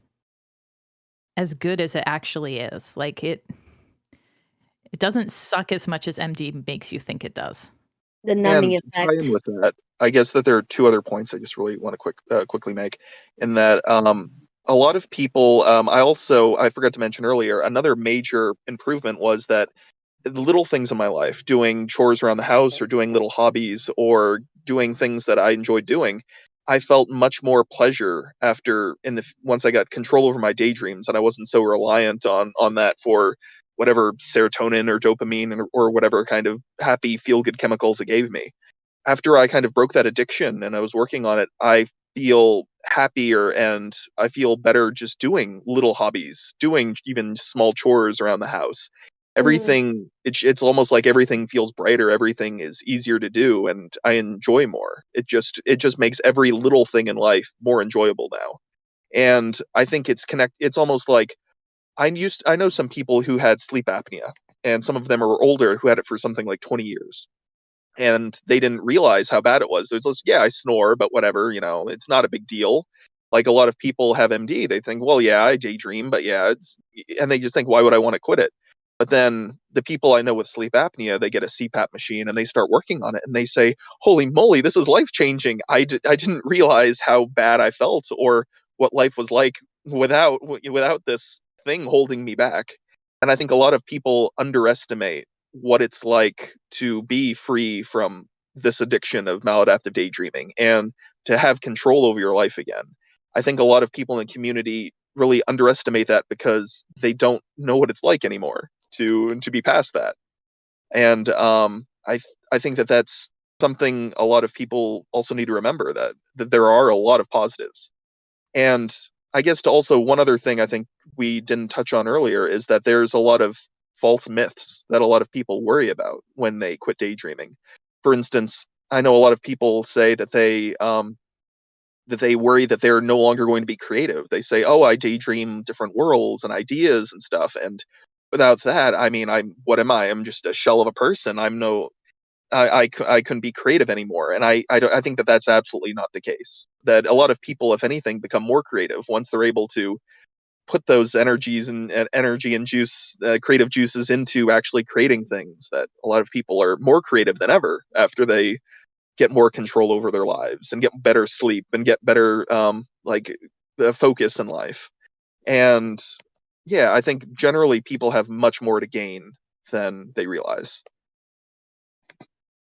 as good as it actually is. Like it doesn't suck as much as MD makes you think it does. The And numbing to tie in effect. with that, I guess that there are two other points I just really want to quickly make. In that, a lot of people, I forgot to mention earlier, another major improvement was that the little things in my life, doing chores around the house or doing little hobbies or doing things that I enjoyed doing, I felt much more pleasure after once I got control over my daydreams and I wasn't so reliant on that for whatever serotonin or dopamine or whatever kind of happy feel good chemicals it gave me. After I kind of broke that addiction and I was working on it, I feel happier and I feel better just doing little hobbies, doing even small chores around the house. Mm, It's almost like everything feels brighter, everything is easier to do, and I enjoy more. It just makes every little thing in life more enjoyable now. And I think it's almost like I know some people who had sleep apnea, and some of them are older who had it for something like 20 years and they didn't realize how bad it was. It's just, yeah, I snore, but whatever, it's not a big deal. Like a lot of people have MD, they think, well, yeah, I daydream, but yeah, and they just think, why would I want to quit it? But then the people I know with sleep apnea, they get a CPAP machine and they start working on it and they say, holy moly, this is life changing. I didn't realize how bad I felt or what life was like without this thing holding me back. And I think a lot of people underestimate what it's like to be free from this addiction of maladaptive daydreaming and to have control over your life again. I think a lot of people in the community really underestimate that because they don't know what it's like anymore to be past that. And I think that that's something a lot of people also need to remember that there are a lot of positives. And I guess to also one other thing I think we didn't touch on earlier is that there's a lot of false myths that a lot of people worry about when they quit daydreaming. For instance, I know a lot of people say that they worry that they're no longer going to be creative. They say, "Oh, I daydream different worlds and ideas and stuff." And without that, I mean, what am I? I'm just a shell of a person. I'm no I couldn't be creative anymore. And I think that that's absolutely not the case. that a lot of people, if anything, become more creative once they're able to put those energies and energy and juice, creative juices into actually creating things. That a lot of people are more creative than ever after they get more control over their lives and get better sleep and get better the focus in life. And yeah, I think generally people have much more to gain than they realize.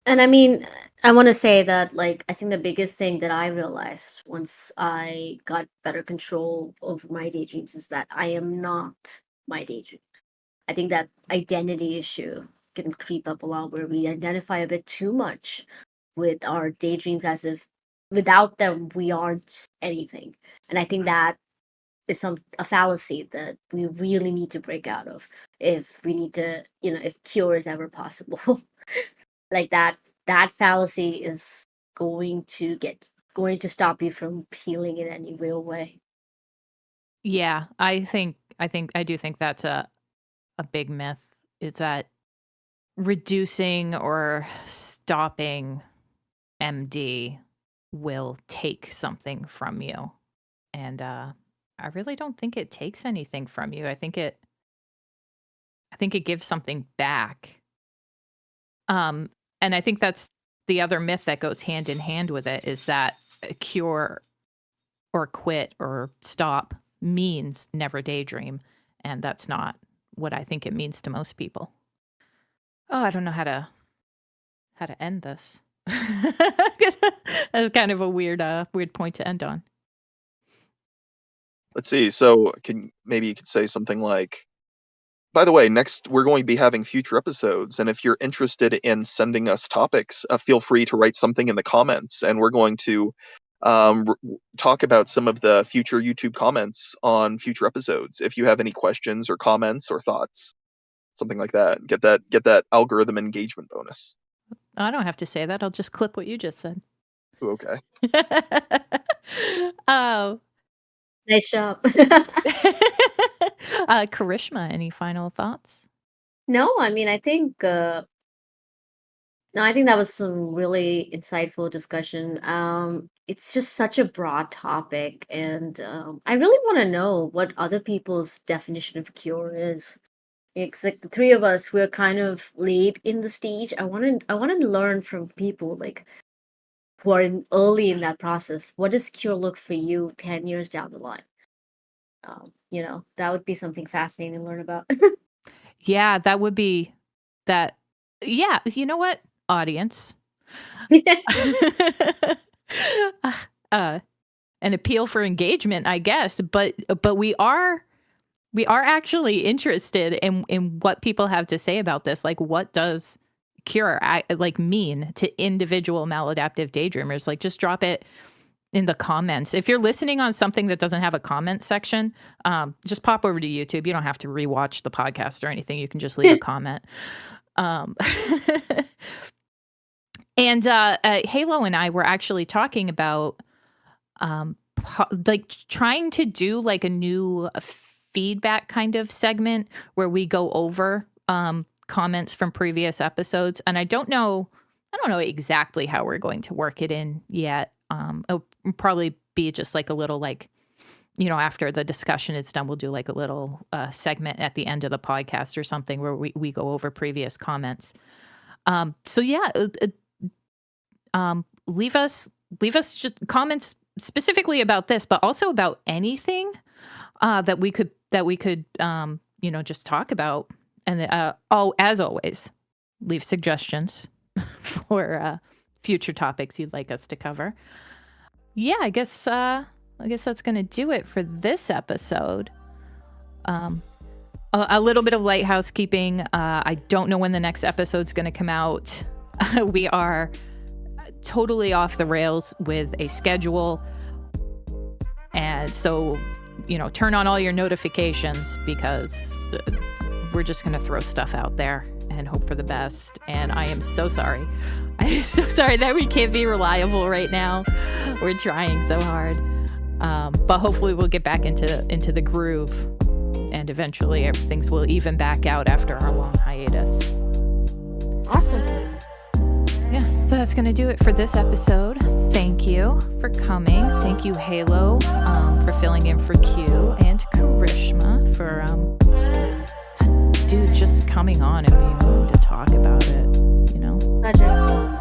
And I mean, I want to say that, like, I think the biggest thing that I realized once I got better control over my daydreams is that I am not my daydreams. I think that identity issue can creep up a lot where we identify a bit too much with our daydreams as if without them we aren't anything. And I think that is a fallacy that we really need to break out of if we need to, if cure is ever possible. Like that fallacy is going to stop you from healing in any real way. Yeah, I do think that's a big myth, is that reducing or stopping MD will take something from you. And I really don't think it takes anything from you. I think it gives something back. And I think that's the other myth that goes hand in hand with it, is that a cure or quit or stop means never daydream. And that's not what I think it means to most people. Oh, I don't know how to end this. That's kind of a weird point to end on. Let's see. So maybe you could say something like, by the way, next we're going to be having future episodes, and if you're interested in sending us topics, feel free to write something in the comments, and we're going to talk about some of the future YouTube comments on future episodes. If you have any questions or comments or thoughts, something like that, get that algorithm engagement bonus. I don't have to say that. I'll just clip what you just said. Ooh, okay. Oh. Nice job. Karishma, any final thoughts? No, I mean, I think that was some really insightful discussion. It's just such a broad topic, and I really want to know what other people's definition of cure is. It's like the three of us, we're kind of late in the stage. I want to learn from people like who are early in that process. What does cure look for you 10 years down the line? That would be something fascinating to learn about. Yeah, that would be that. Yeah, you know what, audience? An appeal for engagement, I guess, but we are actually interested in what people have to say about this. Like, what does cure mean to individual maladaptive daydreamers? Like, just drop it in the comments. If you're listening on something that doesn't have a comment section, just pop over to YouTube. You don't have to rewatch the podcast or anything. You can just leave a comment. And Halo and I were actually talking about trying to do like a new feedback kind of segment where we go over comments from previous episodes. And I don't know exactly how we're going to work it in yet. It'll probably be just like a little, after the discussion is done, we'll do like a little segment at the end of the podcast or something where we go over previous comments. So yeah, leave us just comments specifically about this, but also about anything that we could just talk about. And as always, leave suggestions for future topics you'd like us to cover. Yeah, I guess that's gonna do it for this episode. A little bit of light housekeeping. I don't know when the next episode's gonna come out. We are totally off the rails with a schedule, and so turn on all your notifications, because we're just gonna throw stuff out there and hope for the best. And I am so sorry. I'm so sorry that we can't be reliable right now. We're trying so hard. But hopefully we'll get back into the groove, and eventually things will even back out after our long hiatus. Awesome. Yeah, so that's going to do it for this episode. Thank you for coming. Thank you, Halo, for filling in for Q, and Karishma for just coming on and being willing to talk about it, Pleasure.